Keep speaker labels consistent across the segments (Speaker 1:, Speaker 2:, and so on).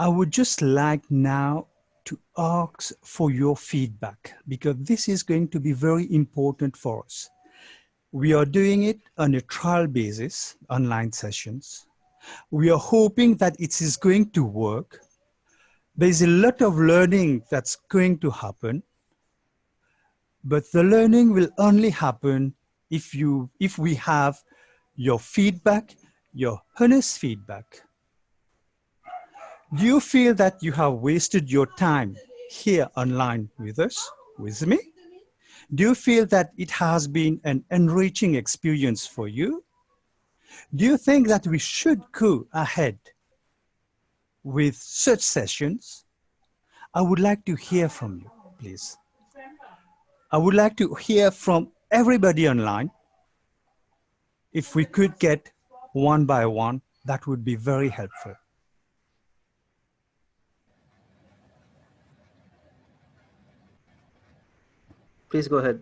Speaker 1: I would just like now to ask for your feedback because this is going to be very important for us. We are doing it on a trial basis, online sessions. We are hoping that it is going to work. There's a lot of learning that's going to happen, but the learning will only happen if we have your feedback, your honest feedback. Do you feel that you have wasted your time here online with us, with me? Do you feel that it has been an enriching experience for you? Do you think that we should go ahead with such sessions? I would like to hear from you, please. I would like to hear from everybody online. If we could get one by one, that would be very helpful.
Speaker 2: Please go ahead,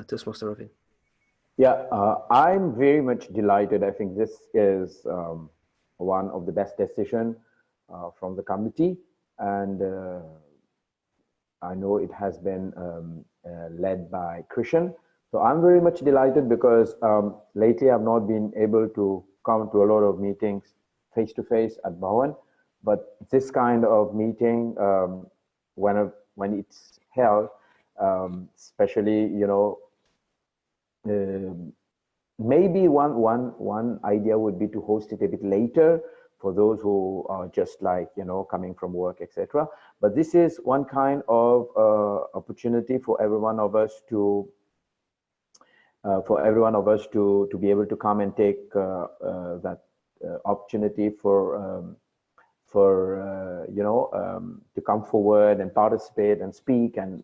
Speaker 2: Toastmaster Robin.
Speaker 3: Yeah, I'm very much delighted. I think this is one of the best decisions from the committee, and I know it has been led by Christian. So I'm very much delighted because lately I've not been able to come to a lot of meetings face-to-face at Bhawan, but this kind of meeting, when it's held, especially, you know, maybe one idea would be to host it a bit later for those who are just like, you know, coming from work, etc. But this is one kind of opportunity for every one of us to be able to come and take that opportunity to come forward and participate and speak and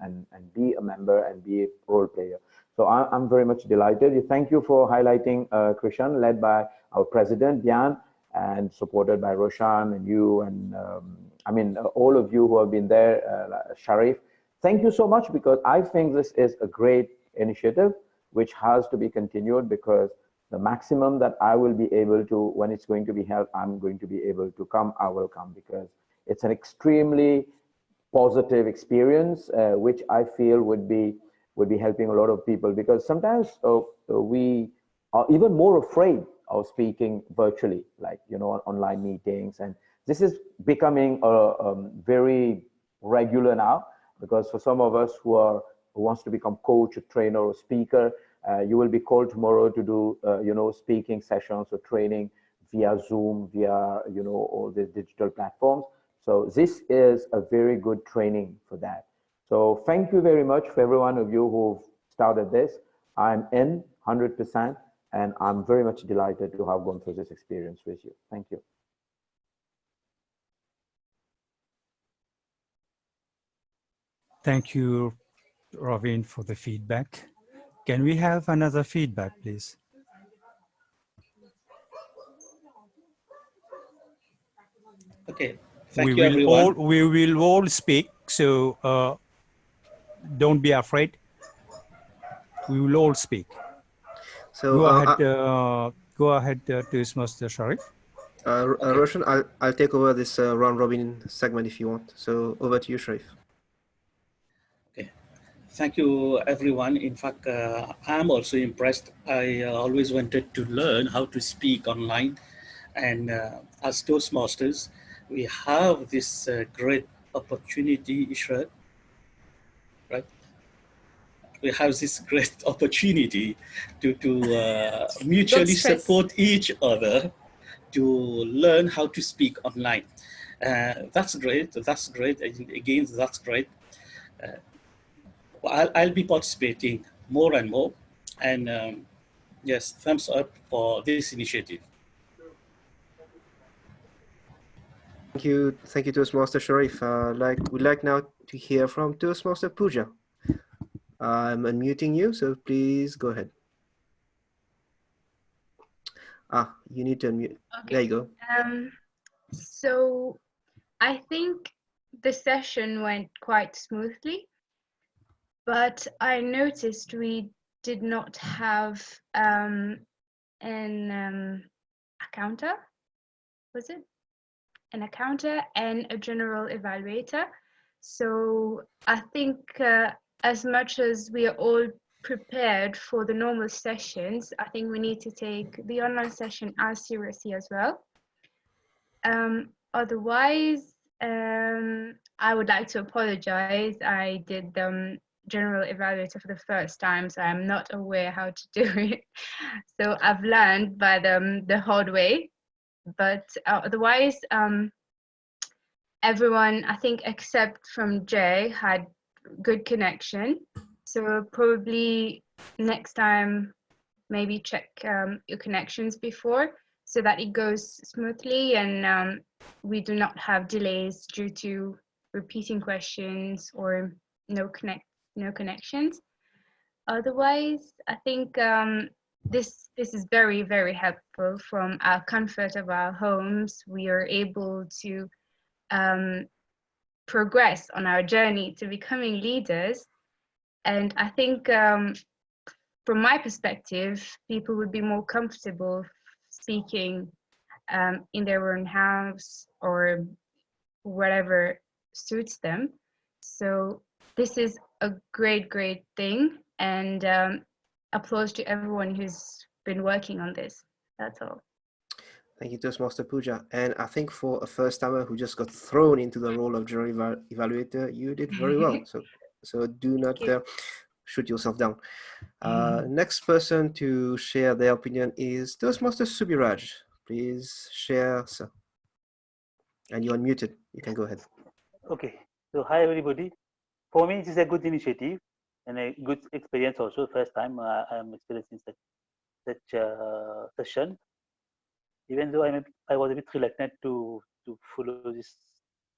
Speaker 3: be a member and be a role player. So I'm very much delighted. Thank you for highlighting Krishan, led by our president, Diane, and supported by Roshan and you and all of you who have been there, Sharif. Thank you so much, because I think this is a great initiative which has to be continued, because the maximum that I will be able to, when it's going to be held, I'm going to be able to come, I will come, because it's an extremely positive experience, which I feel would be helping a lot of people, because sometimes we are even more afraid of speaking virtually, like, you know, online meetings. And this is becoming very regular now, because for some of us who wants to become coach, or trainer, or speaker, you will be called tomorrow to do, speaking sessions or training via Zoom, via, all these digital platforms. So this is a very good training for that. So thank you very much for every one of you who've started this. I'm in 100%, and I'm very much delighted to have gone through this experience with you. Thank you.
Speaker 1: Thank you, Ravin, for the feedback. Can we have another feedback, please?
Speaker 4: Okay, thank you, everyone.
Speaker 1: We will all speak, so don't be afraid. We will all speak.
Speaker 2: So
Speaker 1: go ahead, Toastmaster Sharif.
Speaker 2: Okay. Roshan, I'll take over this round robin segment if you want. So over to you, Sharif.
Speaker 4: Okay, thank you, everyone. In fact, I'm also impressed. I always wanted to learn how to speak online, and as Toastmasters, we have this great opportunity, Ishrat, right? We have this great opportunity to mutually support each other to learn how to speak online. That's great. That's great. Again, that's great. I'll be participating more and more. And yes, thumbs up for this initiative.
Speaker 2: Thank you, Toastmaster Sharif. We'd like now to hear from Toastmaster Pooja. I'm unmuting you, so please go ahead. You need to unmute. Okay. There you go.
Speaker 5: So I think the session went quite smoothly, but I noticed we did not have a counter, was it? an accountant, and a general evaluator. So I think as much as we are all prepared for the normal sessions, I think we need to take the online session as seriously as well. Otherwise, I would like to apologize. I did general evaluator for the first time, so I'm not aware how to do it. So I've learned by the hard way. But otherwise, everyone, I think, except from Jay, had good connection. So probably next time, maybe check your connections before, so that it goes smoothly and we do not have delays due to repeating questions or no connections. Otherwise, I think this is very, very helpful. From our comfort of our homes, we are able to progress on our journey to becoming leaders. And I think from my perspective, people would be more comfortable speaking in their own house or whatever suits them. So this is a great, great thing, and applause to everyone who's been working on this. That's all.
Speaker 2: Thank you, Toastmaster Pooja. And I think for a first-timer who just got thrown into the role of general evaluator, you did very well. So do not shoot yourself down. Next person to share their opinion is Toastmaster Subiraj. Please share, sir. And you're unmuted. You can go ahead.
Speaker 6: Okay. So hi everybody. For me, it is a good initiative and a good experience also. First time I am experiencing such session. Even though I was a bit reluctant to follow this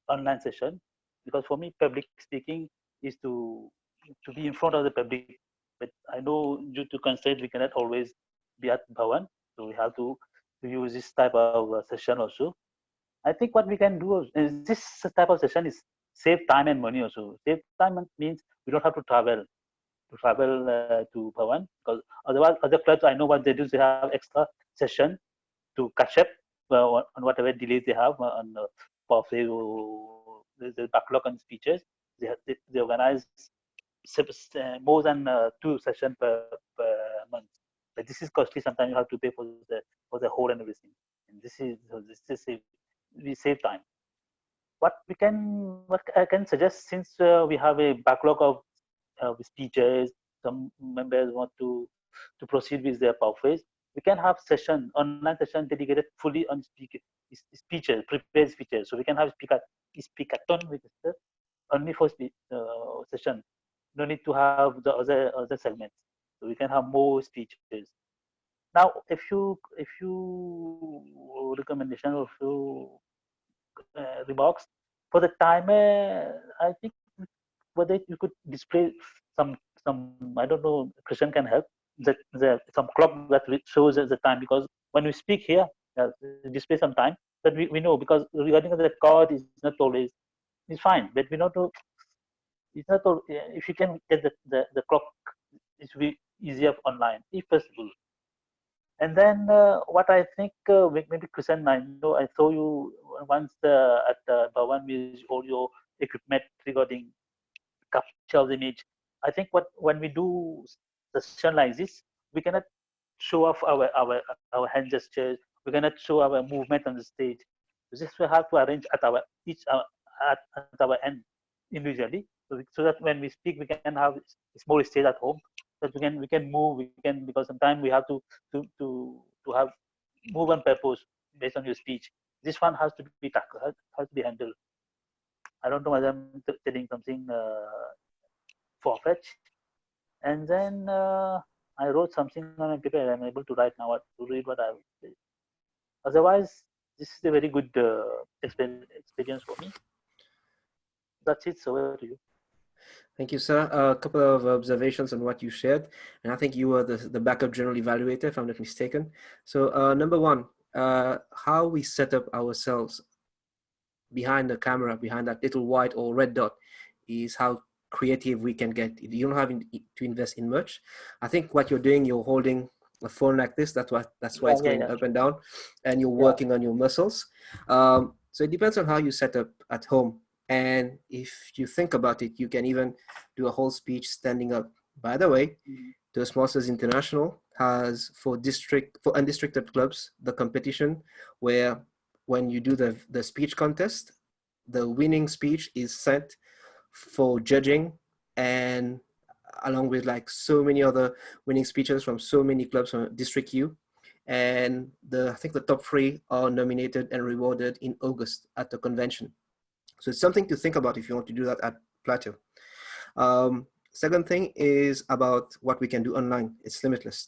Speaker 6: online session, because for me public speaking is to be in front of the public. But I know due to constraint we cannot always be at Bhavan, so we have to use this type of session also. I think what we can do is this type of session is save time and money also. Save time means we don't have to travel to Bhavan, because otherwise other clubs I know what they do, they have extra session to catch up on whatever delays they have on the backlog on speeches. They organize more than 2 sessions per month. But this is costly. Sometimes you have to pay for the whole and everything. And this is we save time. What I can suggest, since we have a backlog of speeches, some members want to proceed with their pathways, we can have online session dedicated fully on speeches, prepared speeches. So we can have speakathon with only for session. No need to have the other segments. So we can have more speeches. Now, if you recommendation or few remarks for the timer, I think whether you could display some I don't know, Christian can help, some clock that shows the time, because when we speak here display some time, but we know, because regarding the card is not always, it's fine, but we not know, it's not all, if you can get the clock, it will be easier online if possible. And then what I think, maybe Christian, I know I saw you once at Bhavan with all your equipment regarding capture of the image. I think when we do session like this, we cannot show off our hand gestures. We cannot show our movement on the stage. This we have to arrange at our at our end individually, so that when we speak, we can have a small stage at home, that we can move. We can, because sometimes we have to have move on purpose based on your speech. This one has to be tackled, has to be handled. I don't know whether I'm telling something far-fetched. And then I wrote something on a paper. I'm able to write now, to read what I would say. Otherwise, this is a very good experience for me. That's it. So over to you.
Speaker 2: Thank you, sir. A couple of observations on what you shared. And I think you were the backup general evaluator, if I'm not mistaken. So number one, how we set up ourselves behind the camera, behind that little white or red dot, is how creative we can get. You don't have to invest in much. I think what you're doing, you're holding a phone like this. That's why it's going up and down, and you're working on your muscles. So it depends on how you set up at home. And if you think about it, you can even do a whole speech standing up. By the way, Toastmasters International has for undistricted clubs, the competition where when you do the speech contest, the winning speech is sent for judging, and along with like so many other winning speeches from so many clubs from District U. And I think the top 3 are nominated and rewarded in August at the convention. So it's something to think about if you want to do that at Plateau. Second thing is about what we can do online. It's limitless.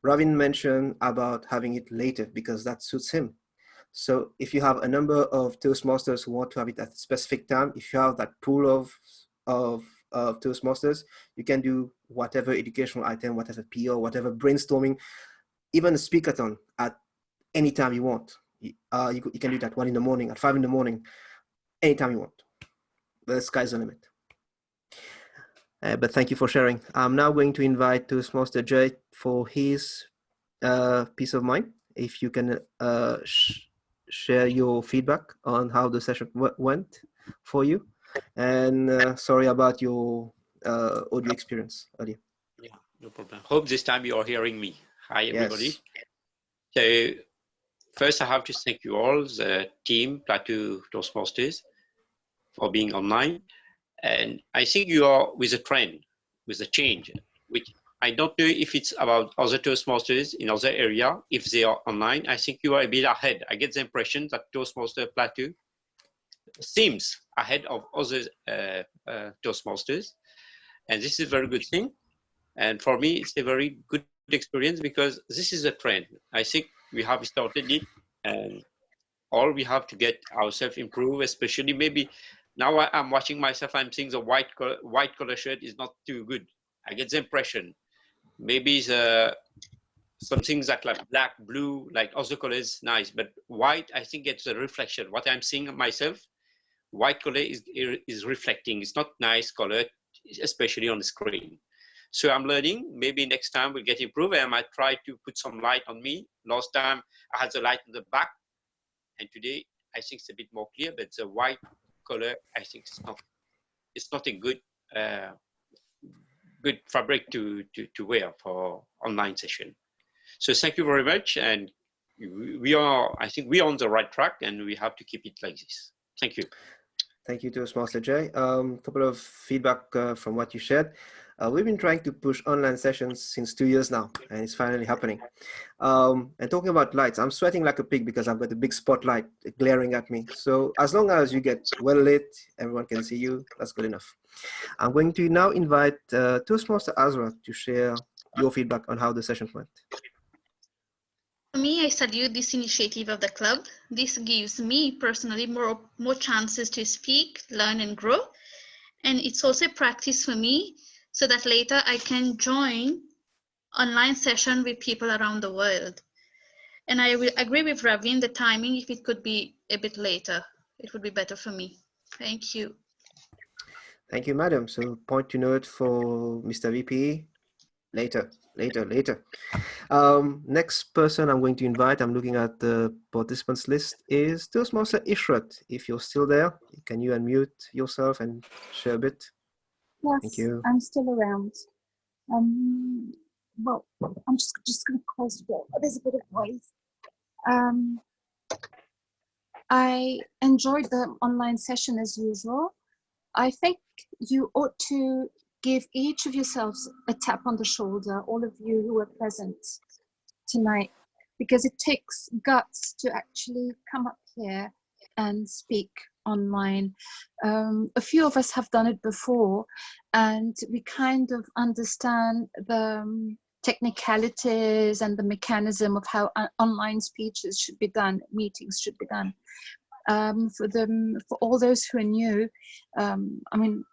Speaker 2: Ravin mentioned about having it later because that suits him. So if you have a number of Toastmasters who want to have it at a specific time, if you have that pool of Toastmasters, you can do whatever educational item, whatever PR, whatever brainstorming, even a speakathon at any time you want. You can do it at 1 in the morning, at 5 in the morning, anytime you want. The sky's the limit. But thank you for sharing. I'm now going to invite Toastmaster Jay for his peace of mind. If you can share your feedback on how the session went for you. And sorry about your audio experience earlier.
Speaker 7: Yeah, no problem. Hope this time you are hearing me. Hi, everybody.
Speaker 2: Yes.
Speaker 7: So first, I have to thank you all, the team, Plateau Toastmasters, for being online. And I think you are with a trend, with a change, which I don't know if it's about other Toastmasters in other area, if they are online. I think you are a bit ahead. I get the impression that Toastmaster Plateau seems ahead of other Toastmasters. And this is a very good thing. And for me, it's a very good experience because this is a trend. I think we have started it, and all we have to get ourselves improved, especially maybe now I'm watching myself, I'm seeing the white color shirt is not too good. I get the impression. Maybe some things that like black, blue, like other colors, nice, but white, I think it's a reflection. What I'm seeing of myself, white color is reflecting. It's not nice color, especially on the screen. So I'm learning. Maybe next time we'll get improved. I might try to put some light on me. Last time I had the light in the back, and today I think it's a bit more clear. But the white color, I think it's not a good good fabric to wear for online session. So thank you very much, and I think we are on the right track, and we have to keep it like this. Thank you.
Speaker 2: Thank you, Toastmaster Jay. Couple of feedback from what you shared. We've been trying to push online sessions since 2 years now, and it's finally happening. And talking about lights, I'm sweating like a pig because I've got a big spotlight glaring at me. So as long as you get well lit, everyone can see you, that's good enough. I'm going to now invite Toastmaster Azra to share your feedback on how the session went.
Speaker 8: For me, I salute this initiative of the club. This gives me personally more chances to speak, learn, and grow. And it's also a practice for me so that later I can join online session with people around the world. And I will agree with Ravin, the timing, if it could be a bit later, it would be better for me. Thank you.
Speaker 2: Thank you, madam. So point to note for Mr. VP, later. Next person I'm going to invite, I'm looking at the participants list, is Toastmaster Ishrat. If you're still there, can you unmute yourself and share a bit?
Speaker 9: Yes,
Speaker 2: thank you.
Speaker 9: I'm still around. Well, I'm just going to close the door. There's a bit of noise. I enjoyed the online session as usual. I think you ought to give each of yourselves a tap on the shoulder, all of you who were present tonight, because it takes guts to actually come up here and speak online. A few of us have done it before, and we kind of understand the technicalities and the mechanism of how online speeches should be done, meetings should be done. For all those who are new, I mean,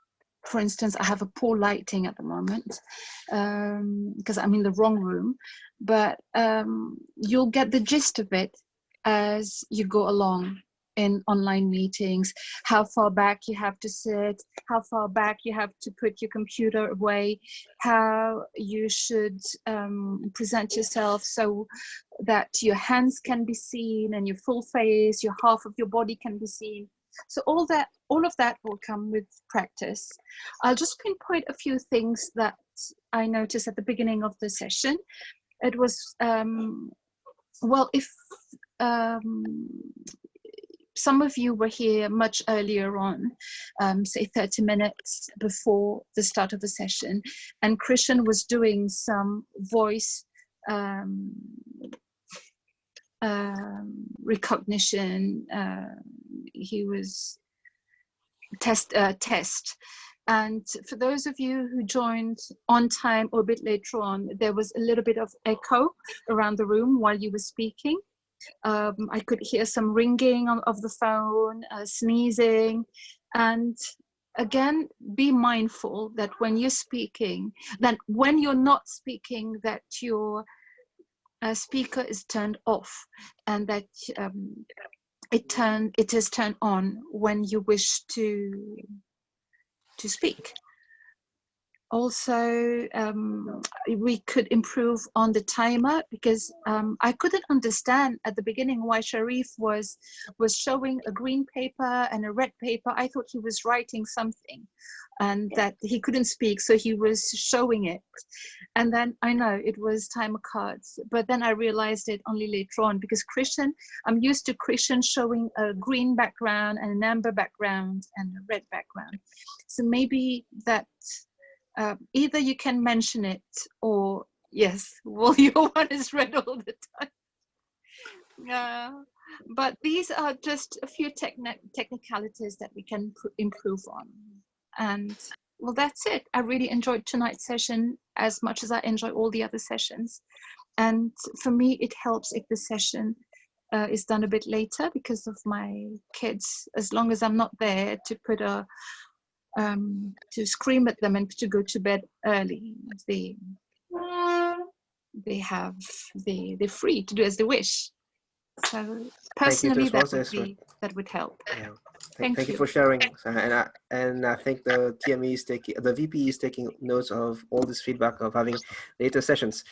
Speaker 9: for instance, I have a poor lighting at the moment because I'm in the wrong room, but you'll get the gist of it as you go along. in online meetings, how far back you have to sit, how far back you have to put your computer away, how you should present yourself so that your hands can be seen and your full face, your half of your body can be seen. So all of that will come with practice. I'll just pinpoint a few things that I noticed at the beginning of the session. It was, well, if some of you were here much earlier on, say 30 minutes before the start of the session, and Christian was doing some voice recognition. He was test. And for those of you who joined on time or a bit later on, there was a little bit of echo around the room while you were speaking. I could hear some ringing of the phone, sneezing, and again, be mindful that when you're speaking, that when you're not speaking, that your speaker is turned off, and that it is turned on when you wish to speak. Also, we could improve on the timer, because I couldn't understand at the beginning why Sharif was showing a green paper and a red paper. I thought he was writing something and that he couldn't speak, so he was showing it. And then I know it was timer cards, but then I realized it only later on, because Christian, I'm used to Christian showing a green background and an amber background and a red background. So maybe that either you can mention it, or yes, well, your one is red all the time. But these are just a few technicalities that we can improve on. And well, that's it. I really enjoyed tonight's session as much as I enjoy all the other sessions. And for me, it helps if the session is done a bit later because of my kids, as long as I'm not there to put to scream at them and to go to bed early. They're free to do as they wish. So personally, that would help.
Speaker 2: Yeah.
Speaker 9: Thank
Speaker 2: you for sharing. And I think the TME is the VP is taking notes of all this feedback of having later sessions.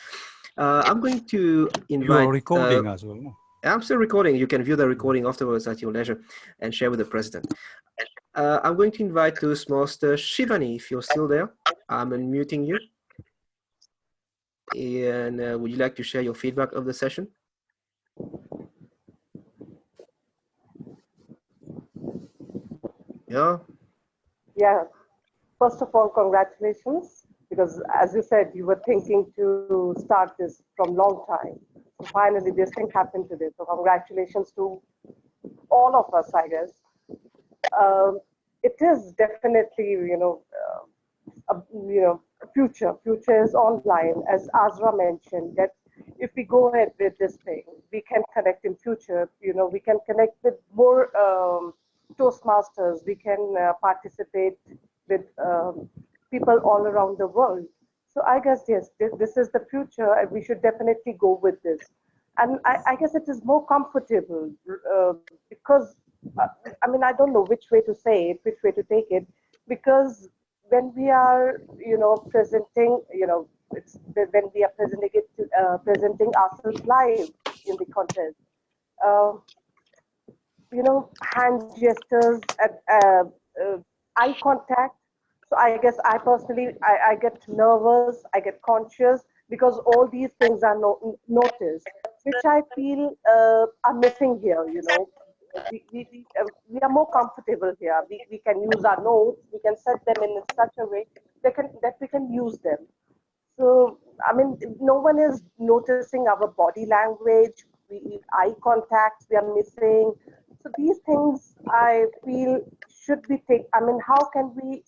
Speaker 2: I'm going to invite.
Speaker 1: You are recording as well, no?
Speaker 2: I'm still recording. You can view the recording afterwards at your leisure and share with the president. I'm going to invite Toastmaster Shivani, if you're still there. I'm unmuting you. And would you like to share your feedback of the session? Yeah.
Speaker 10: Yeah. First of all, congratulations, because as you said, you were thinking to start this from long time. So finally, this thing happened today. So congratulations to all of us, I guess. It is definitely, future. Future is online, as Azra mentioned, that if we go ahead with this thing, we can connect in future. We can connect with more Toastmasters. We can participate with people all around the world. So I guess, yes, this is the future, and we should definitely go with this. And I guess it is more comfortable because, I don't know which way to say it, which way to take it, because when we are, presenting, it's when we are presenting ourselves live in the contest, hand gestures, eye contact. So I guess I personally, I get nervous, I get conscious, because all these things are noticed, which I feel are missing here. We are more comfortable here. We can use our notes. We can set them in such a way that we can use them. So, no one is noticing our body language, eye contact we are missing. So these things I feel should be taken. How can we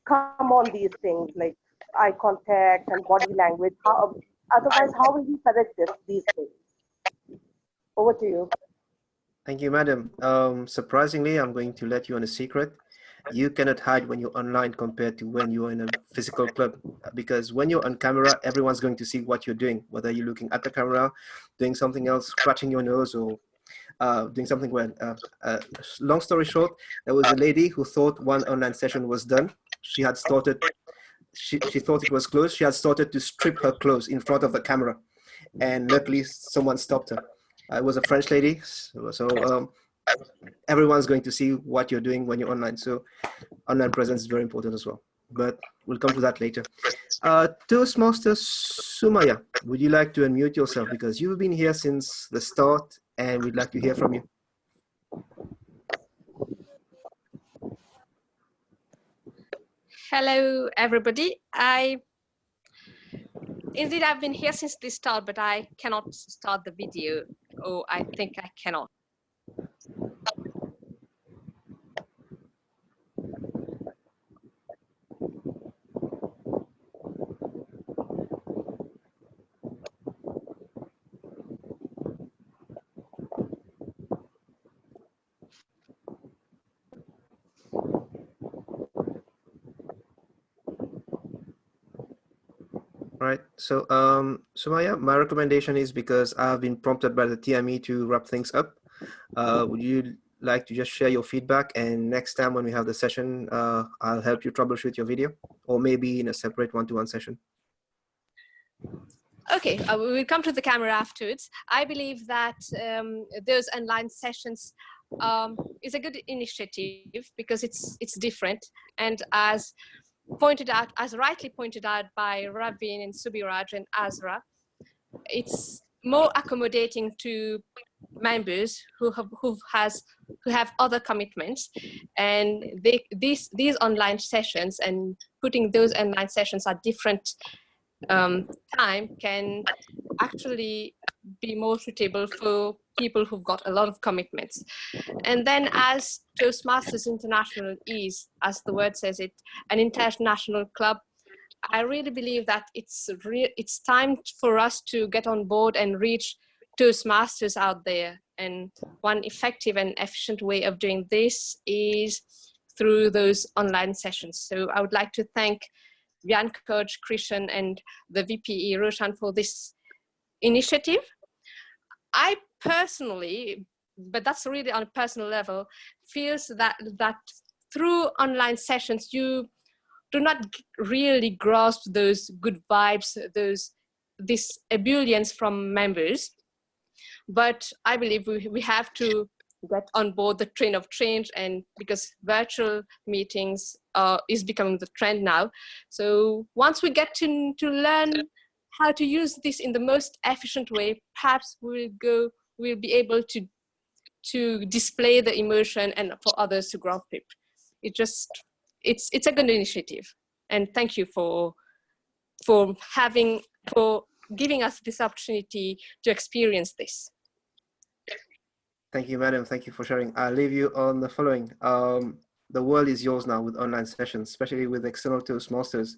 Speaker 10: come on these things like eye contact and body language? Otherwise, how will we correct these things? Over to you.
Speaker 2: Thank you, madam. Surprisingly, I'm going to let you on a secret. You cannot hide when you're online compared to when you're in a physical club, because when you're on camera, everyone's going to see what you're doing, whether you're looking at the camera, doing something else, scratching your nose, or doing something well. Long story short, there was a lady who thought one online session was done. She had started, she thought it was closed. She had started to strip her clothes in front of the camera. And luckily someone stopped her. It was a French lady. So everyone's going to see what you're doing when you're online. So online presence is very important as well. But we'll come to that later. Toastmaster Sumaya, would you like to unmute yourself? Because you've been here since the start and we'd like to hear from you.
Speaker 11: Hello, everybody. Indeed, I've been here since the start, but I cannot start the video. Oh, I think I cannot.
Speaker 2: All right. So, Sumaya, my recommendation is, because I've been prompted by the TME to wrap things up. Would you like to just share your feedback? And next time when we have the session, I'll help you troubleshoot your video, or maybe in a separate one-to-one session.
Speaker 11: Okay, we will come to the camera afterwards. I believe that those online sessions is a good initiative because it's different, and as pointed out, as rightly pointed out by Ravin and Subiraj and Azra, it's more accommodating to members who have other commitments, and these online sessions and putting those online sessions at different time can actually be more suitable for people who've got a lot of commitments. And then, as Toastmasters International is, as the word says it, an international club, I really believe that it's time for us to get on board and reach Toastmasters out there. And one effective and efficient way of doing this is through those online sessions. So I would like to thank Jan, Coach, Krishan, and the VPE, Roshan, for this initiative. I personally, but that's really on a personal level, feels that through online sessions, you do not really grasp those good vibes, this ebullience from members. But I believe we have to get on board the train of change, and because virtual meetings is becoming the trend now. So once we get to learn how to use this in the most efficient way, perhaps we'll be able to display the emotion and for others to grasp it. It's a good initiative, and thank you for giving us this opportunity to experience this.
Speaker 2: Thank you, madam. Thank you for sharing. I'll leave you on the following. The world is yours now with online sessions, especially with external Toastmasters.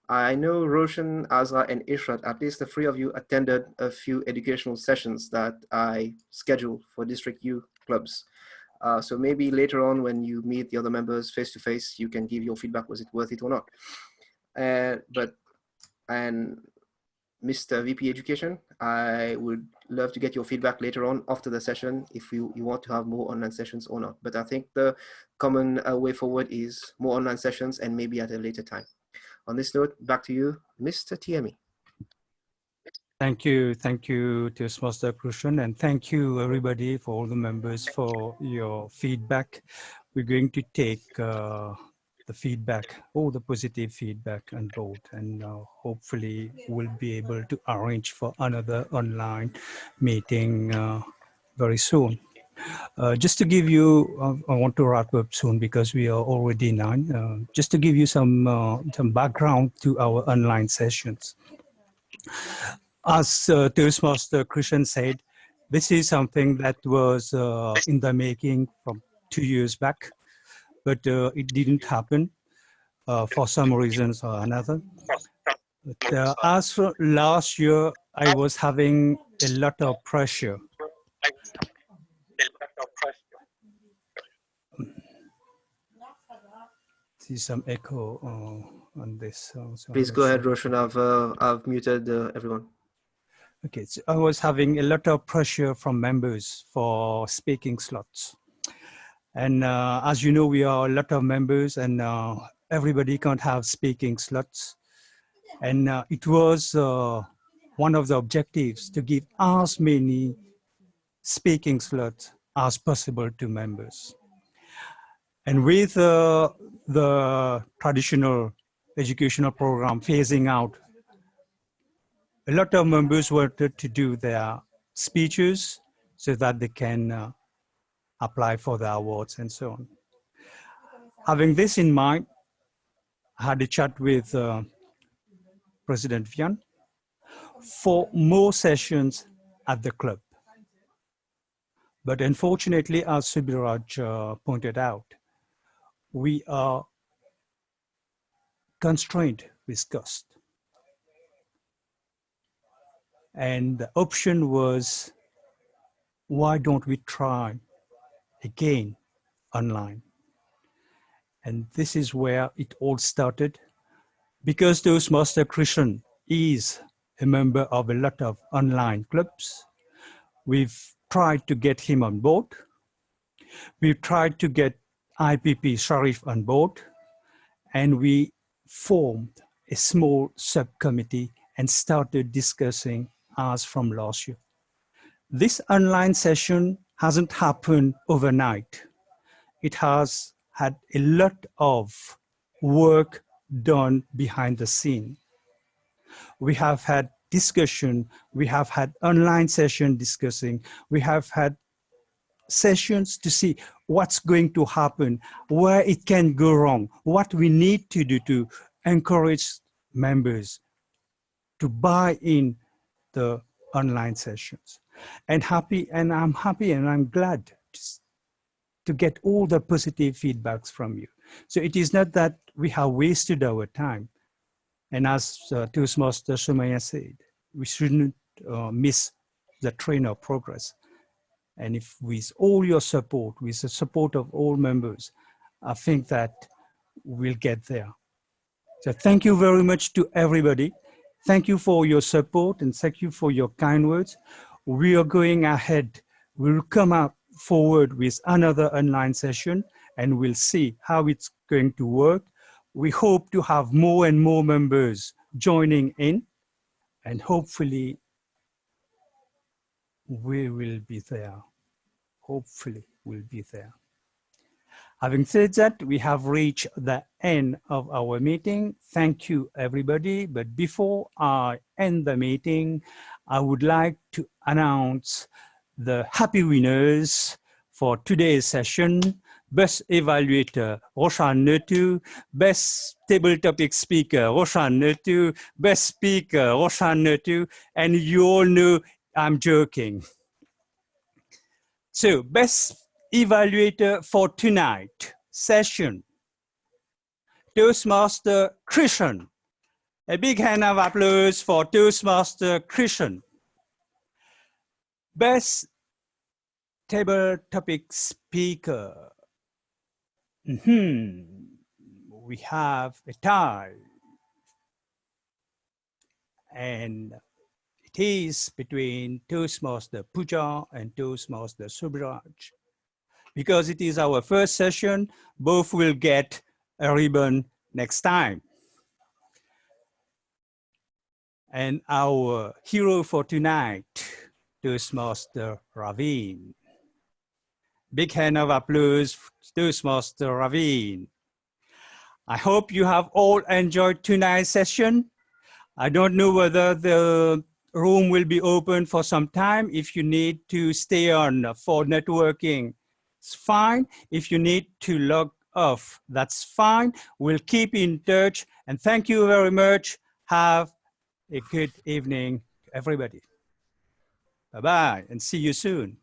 Speaker 2: I know Roshan, Azra, and Ishrat, at least the three of you attended a few educational sessions that I scheduled for District U clubs. So maybe later on when you meet the other members face to face, you can give your feedback, was it worth it or not? And Mr. VP Education, I would love to get your feedback later on after the session if you want to have more online sessions or not. But I think the common way forward is more online sessions and maybe at a later time. On this note, back to you, Mr. TME.
Speaker 1: Thank you, Toastmaster Krishan, and thank you everybody, for all the members, for your feedback. We're going to take the feedback, all the positive feedback on board, and hopefully we'll be able to arrange for another online meeting very soon. Just to give you, I want to wrap up soon because we are already 9. Just to give you some background to our online sessions. As Toastmaster Krishan said, this is something that was in the making from 2 years back, but it didn't happen for some reasons or another. But, as for last year, I was having a lot of pressure. See some echo on this.
Speaker 2: Please go ahead, Roshan. I've muted everyone.
Speaker 1: Okay, so I was having a lot of pressure from members for speaking slots. And as you know, we are a lot of members and everybody can't have speaking slots. And it was one of the objectives to give as many speaking slots as possible to members. And with the traditional educational program phasing out, a lot of members wanted to do their speeches so that they can apply for the awards and so on. Having this in mind, I had a chat with President Vian for more sessions at the club. But unfortunately, as Subiraj pointed out, we are constrained with cost. And the option was, why don't we try again online? And this is where it all started. Because Toastmaster Christian is a member of a lot of online clubs, we've tried to get him on board. We've tried to get IPP Sharif on board, and we formed a small subcommittee and started discussing as from last year. This online session hasn't happened overnight. It has had a lot of work done behind the scene. We have had discussion, we have had online session discussing, we have had sessions to see what's going to happen, where it can go wrong, what we need to do to encourage members to buy in the online sessions. And I'm happy and I'm glad to get all the positive feedbacks from you. So it is not that we have wasted our time. And as Toastmaster Sumaya said, we shouldn't miss the train of progress. And if with all your support, with the support of all members, I think that we'll get there. So thank you very much to everybody. Thank you for your support and thank you for your kind words. We are going ahead. We'll come up forward with another online session and we'll see how it's going to work. We hope to have more and more members joining in and hopefully we will be there. Hopefully we'll be there. Having said that, we have reached the end of our meeting. Thank you, everybody. But before I end the meeting, I would like to announce the happy winners for today's session. Best Evaluator, Roshan Netu. Best Table Topic Speaker, Roshan Netu. Best Speaker, Roshan Netu. And you all know I'm joking. So, Best Evaluator for tonight session, Toastmaster Christian. A big hand of applause for Toastmaster Christian. Best Table Topic Speaker. We have a tie. And it is between Toastmaster Puja and Toastmaster Subiraj. Because it is our first session, both will get a ribbon next time. And our hero for tonight, Toastmaster Raveen. Big hand of applause, Toastmaster Raveen. I hope you have all enjoyed tonight's session. I don't know whether the room will be open for some time. If you need to stay on for networking, it's fine. If you need to log off, that's fine. We'll keep in touch. And thank you very much. Have a good evening, everybody. Bye-bye, and see you soon.